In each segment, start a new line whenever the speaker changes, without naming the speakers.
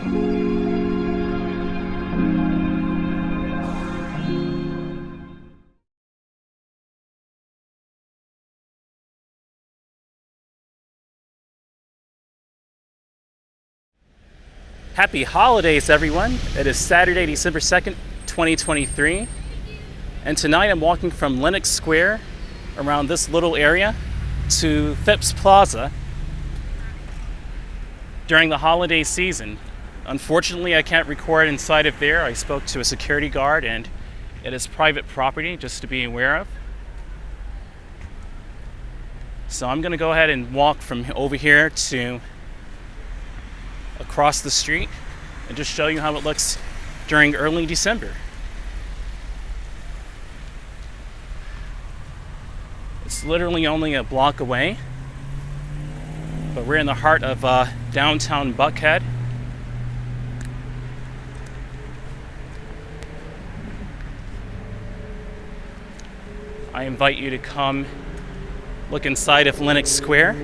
Happy holidays, everyone. It is Saturday, December 2nd, 2023. And tonight I'm walking from Lenox Square around this little area to Phipps Plaza during the holiday season. Unfortunately, I can't record inside of there. I spoke to a security guard and it is private property, just to be aware of. So I'm going to go ahead and walk from over here to across the street and just show you how it looks during early December. It's literally only a block away, but we're in the heart of downtown Buckhead. I invite you to come look inside of Lenox Square.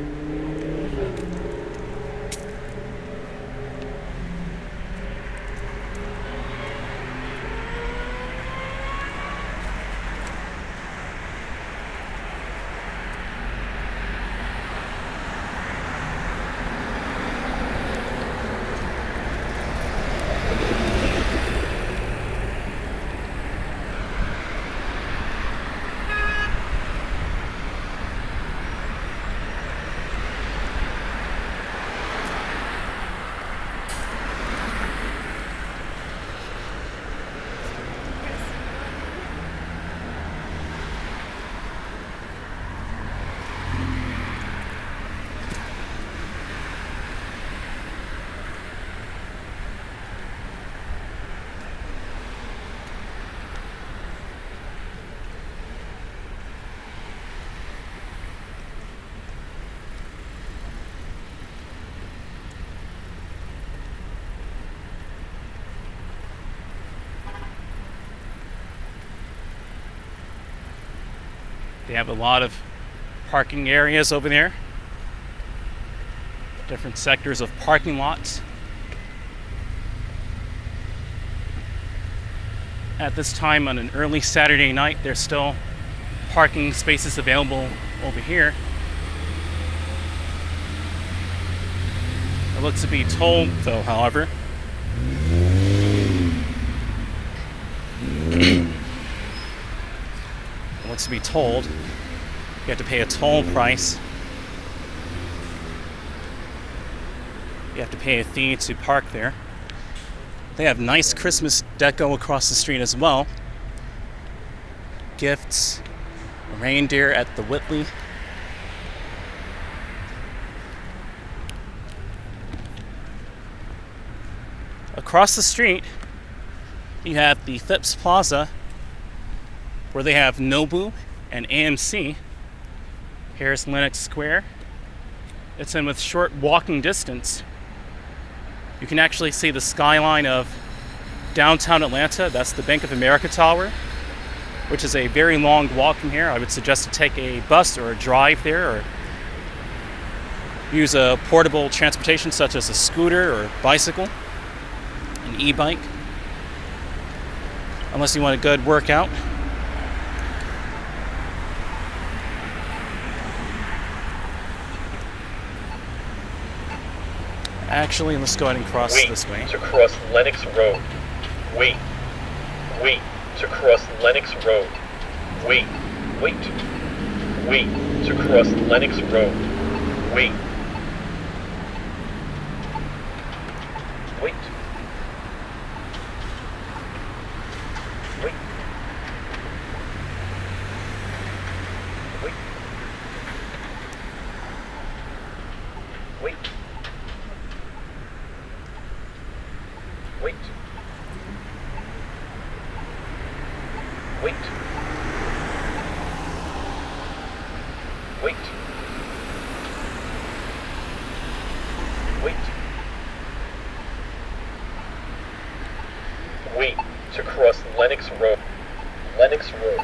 They have a lot of parking areas over there, different sectors of parking lots. At this time on an early Saturday night, there's still parking spaces available over here. It looks to be tolled though, however. To be told, you have to pay a toll price. You have to pay a fee to park there. They have nice Christmas deco across the street as well. Gifts, a reindeer at the Whitley. Across the street, you have the Phipps Plaza, where they have Nobu and AMC. Here's Lenox Square. It's in with short walking distance. You can actually see the skyline of downtown Atlanta. That's the Bank of America Tower, which is a very long walk from here. I would suggest to take a bus or a drive there, or use a portable transportation such as a scooter or bicycle, an e-bike, unless you want a good workout. Actually, let's go ahead and cross this way.
To cross Lenox Road. Wait to cross Lenox Road. Wait to cross Lenox Road. Wait. Wait to cross Lenox Road. Lenox Road.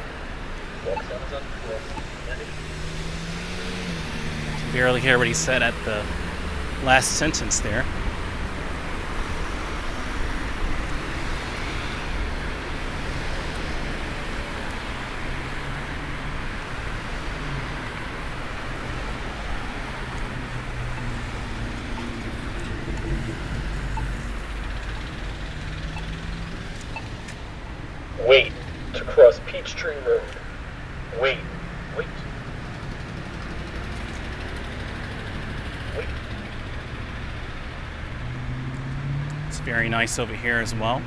Barely hear what he said at the last sentence there.
cross Peachtree Road. Wait. Wait. Wait.
It's very nice over here as well.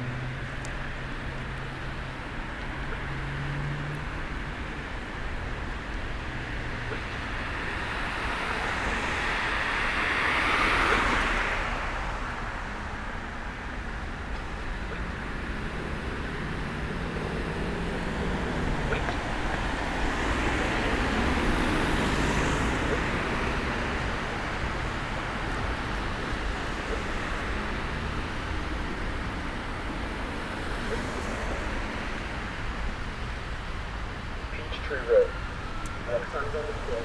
Peachtree Road. Next time's on the floor.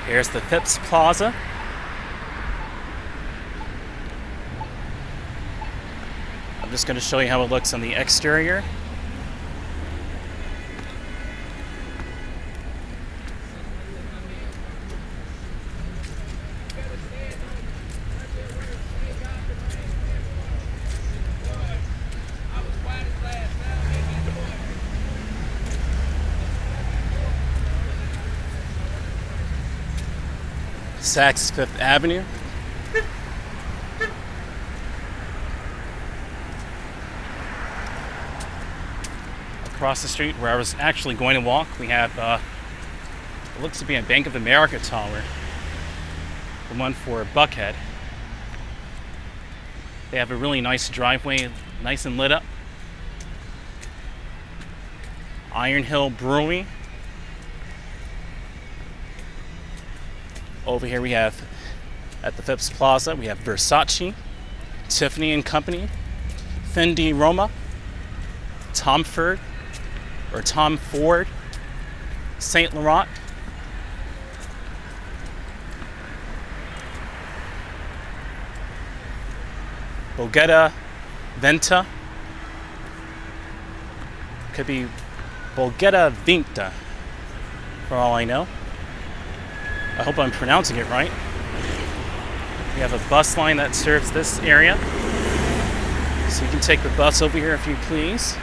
Here's the Phipps Plaza. I'm just going to show you how it looks on the exterior. Saks Fifth Avenue. Across the street where I was actually going to walk, we have it looks to be a Bank of America tower, the one for Buckhead. They have a really nice driveway, nice and lit up. Iron Hill Brewery. Over here we have, at the Phipps Plaza, we have Versace, Tiffany & Company, Fendi Roma, Tom Ford, Saint Laurent, Bulgetta Venta, could be Bulgetta Vinta, for all I know. I hope I'm pronouncing it right. We have a bus line that serves this area. So you can take the bus over here if you please.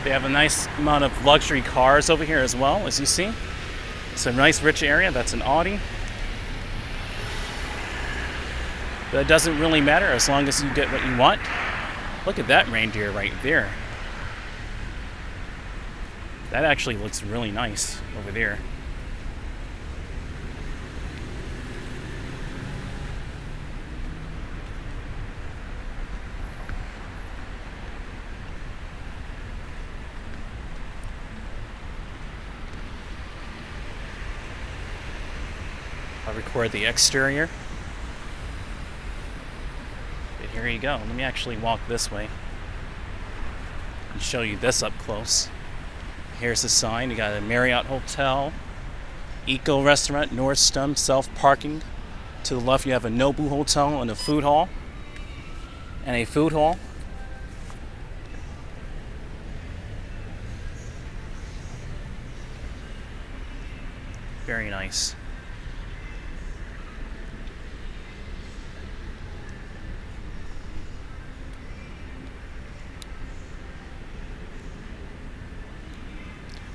They have a nice amount of luxury cars over here as well, as you see. It's a nice rich area. That's an Audi. But it doesn't really matter as long as you get what you want. Look at that reindeer right there. That actually looks really nice over there. I'll record the exterior. But here you go. Let me actually walk this way and show you this up close. Here's the sign. You got a Marriott Hotel, Eco Restaurant, Nordstrom, self-parking. To the left you have a Nobu Hotel and a food hall. Very nice.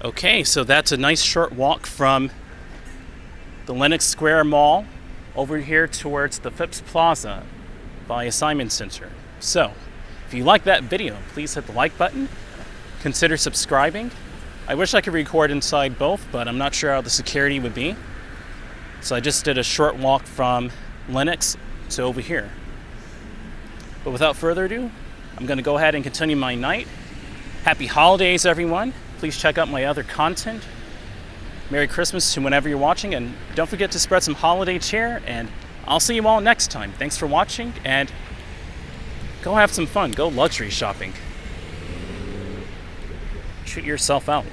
Okay, so that's a nice short walk from the Lenox Square Mall over here towards the Phipps Plaza by Assignment Center. So, if you like that video, please hit the like button. Consider subscribing. I wish I could record inside both, but I'm not sure how the security would be. So I just did a short walk from Lenox to over here. But without further ado, I'm going to go ahead and continue my night. Happy holidays, everyone. Please check out my other content. Merry Christmas to whenever you're watching, and don't forget to spread some holiday cheer, and I'll see you all next time. Thanks for watching, and go have some fun. Go luxury shopping. Treat yourself out.